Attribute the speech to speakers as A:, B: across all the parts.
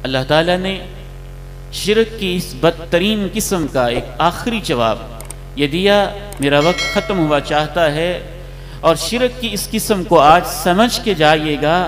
A: اللہ تعالیٰ نے شرک کی اس بدترین قسم کا ایک آخری جواب یہ دیا. میرا وقت ختم ہوا چاہتا ہے اور شرک کی اس قسم کو آج سمجھ کے جائیے گا.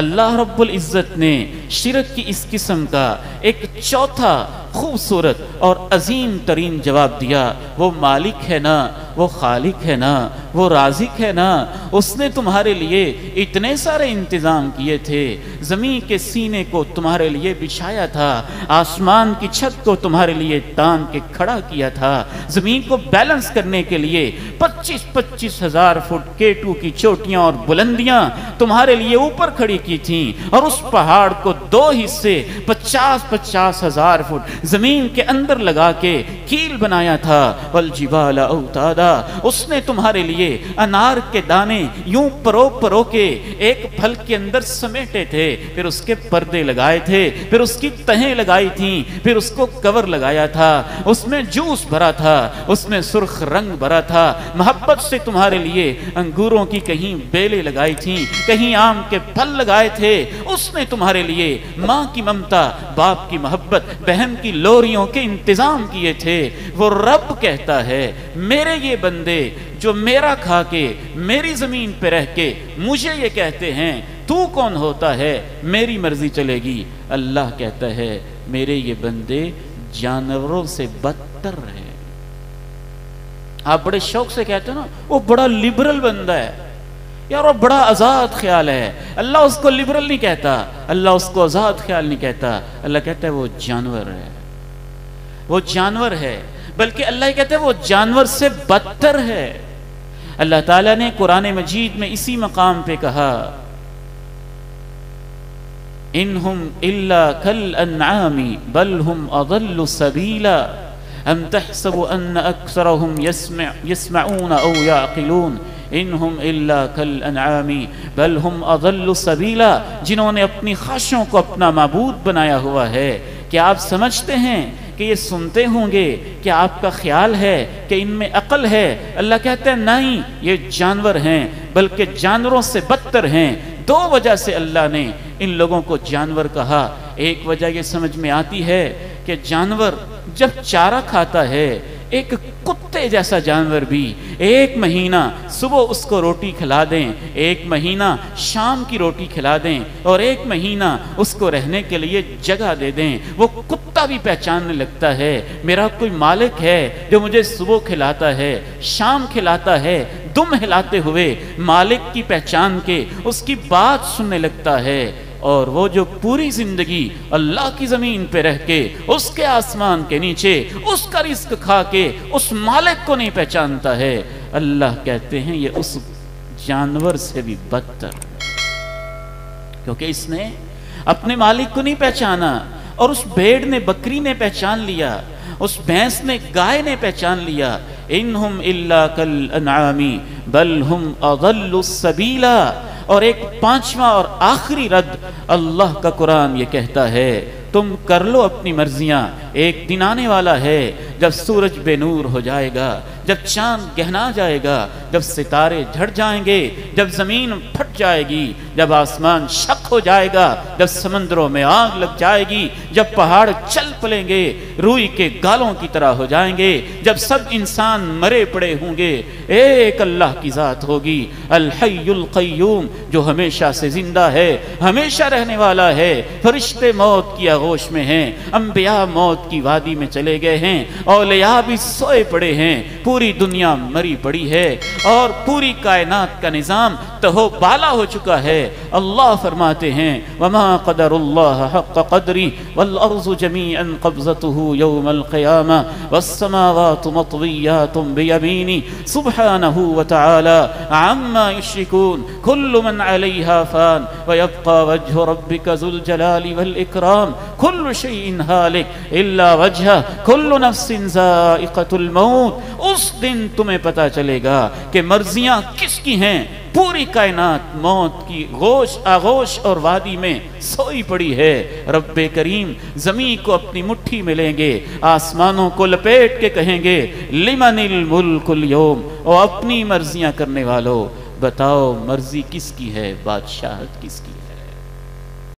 A: اللہ رب العزت نے شرک کی اس قسم کا ایک چوتھا خوبصورت اور عظیم ترین جواب دیا. وہ مالک ہے نا، وہ خالق ہے نا، وہ رازق ہے نا. اس نے تمہارے لیے اتنے سارے انتظام کیے تھے. زمین کے سینے کو تمہارے لیے بچھایا تھا، آسمان کی چھت کو تمہارے لیے تان کے کھڑا کیا تھا. زمین کو بیلنس کرنے کے لیے 25,000 فٹ K2 کی چوٹیاں اور بلندیاں تمہارے لیے اوپر کھڑی کی تھیں، اور اس پہاڑ کو 2 حصے 50,000 فٹ زمین کے اندر لگا کے کیل بنایا تھا. والجبال اوتادا، اس نے تمہارے لیے انار کے دانے یوں پرو پرو کے ایک پھل کے اندر سمیٹے تھے، پھر اس کے پردے لگائے تھے، پھر اس کی تہیں لگائی تھیں، پھر اس کو کور لگایا تھا، اس میں جوس بھرا تھا، اس میں سرخ رنگ بھرا تھا. محبت سے تمہارے لیے انگوروں کی کہیں بیلیں لگائی تھیں، کہیں آم کے پھل لگائے تھے. اس نے تمہارے لیے ماں کی ممتا، باپ کی محبت، بہن کی لوریوں کے انتظام کیے تھے. وہ رب کہتا ہے میرے یہ بندے جو میرا کھا کے میری زمین پہ رہ کے مجھے یہ کہتے ہیں تو کون ہوتا ہے، میری مرضی چلے گی. اللہ کہتا ہے میرے یہ بندے جانوروں سے بدتر ہیں. آپ بڑے شوق سے کہتے ہیں نا وہ بڑا لبرل بندہ ہے یار، وہ بڑا آزاد خیال ہے. اللہ اس کو لبرل نہیں کہتا، اللہ اس کو آزاد خیال نہیں کہتا. اللہ کہتا ہے وہ جانور ہے، وہ جانور ہے. بلکہ اللہ کہتا ہے وہ جانور سے بدتر ہے. اللہ تعالیٰ نے قرآن مجید میں اسی مقام پہ کہا انہم الا کالانعام بل ہم اضل سبیلا ام تحسب ان اکثرهم يسمعون او يعقلون انہم الا کالانعام بل ہم اضل سبیلا. جنہوں نے اپنی خواہشوں کو اپنا معبود بنایا ہوا ہے، کیا آپ سمجھتے ہیں کہ یہ سنتے ہوں گے؟ کیا آپ کا خیال ہے کہ ان میں عقل ہے؟ اللہ کہتے ہیں نہیں، یہ جانور ہیں، بلکہ جانوروں سے بدتر ہیں. 2 وجہ سے اللہ نے ان لوگوں کو جانور کہا. ایک وجہ یہ سمجھ میں آتی ہے کہ جانور جب چارہ کھاتا ہے، ایک کتے جیسا جانور بھی 1 مہینہ صبح اس کو روٹی کھلا دیں، 1 مہینہ شام کی روٹی کھلا دیں، اور 1 مہینہ اس کو رہنے کے لیے جگہ دے دیں، وہ کتا بھی پہچاننے لگتا ہے میرا کوئی مالک ہے جو مجھے صبح کھلاتا ہے، شام کھلاتا ہے. دم ہلاتے ہوئے مالک کی پہچان کے اس کی بات سننے لگتا ہے. اور وہ جو پوری زندگی اللہ کی زمین پہ رہ کے اس کے آسمان کے نیچے اس کا رزق کھا کے اس مالک کو نہیں پہچانتا ہے، اللہ کہتے ہیں یہ اس جانور سے بھی بدتر، کیونکہ اس نے اپنے مالک کو نہیں پہچانا. اور اس بھیڑ نے بکری نے پہچان لیا، اس بھینس نے گائے نے پہچان لیا. انہم الا کالانعام بل ہم اضل سبیلا. اور ایک 5واں اور آخری رد اللہ کا قرآن یہ کہتا ہے تم کر لو اپنی مرضیاں. ایک دن آنے والا ہے جب سورج بے نور ہو جائے گا، جب چاند گہنا جائے گا، جب ستارے جھڑ جائیں گے، جب زمین پھٹ جائے گی، جب آسمان شق ہو جائے گا، جب سمندروں میں آگ لگ جائے گی، جب پہاڑ چل پلیں گے، روئی کے گالوں کی طرح ہو جائیں گے، جب سب انسان مرے پڑے ہوں گے، ایک اللہ کی ذات ہوگی الحی القیوم جو ہمیشہ سے زندہ ہے، ہمیشہ رہنے والا ہے. فرشتے موت کی آغوش میں ہیں، انبیاء موت کی وادی میں چلے گئے ہیں، اولیاء بھی سوئے پڑے ہیں، پوری دنیا مری پڑی ہے، اور پوری کائنات کا نظام تہو بالا ہو چکا ہے. اللہ فرماتے ہیں وما قدر اللہ حق قدری والارض جميعا قبضته يوم القيامة والسماوات مطويات بيمينه سبحانه وتعالى عما يشركون كل من عليها فان ويبقى وجه ربك ذو الجلال والإكرام كل شيء هالك إلا وجهه كل نفس ذائقة الموت. اس دن تمہیں پتا چلے گا کہ مرضیاں کس کی ہیں. پوری کائنات موت کی آغوش اور وادی میں سوئی پڑی ہے. رب کریم زمین کو اپنی مٹھی میں لیں گے، آسمانوں کو لپیٹ کے کہیں گے لمن الملک اليوم، اور اپنی مرضیاں کرنے والوں بتاؤ مرضی کس کی ہے، بادشاہت کس کی؟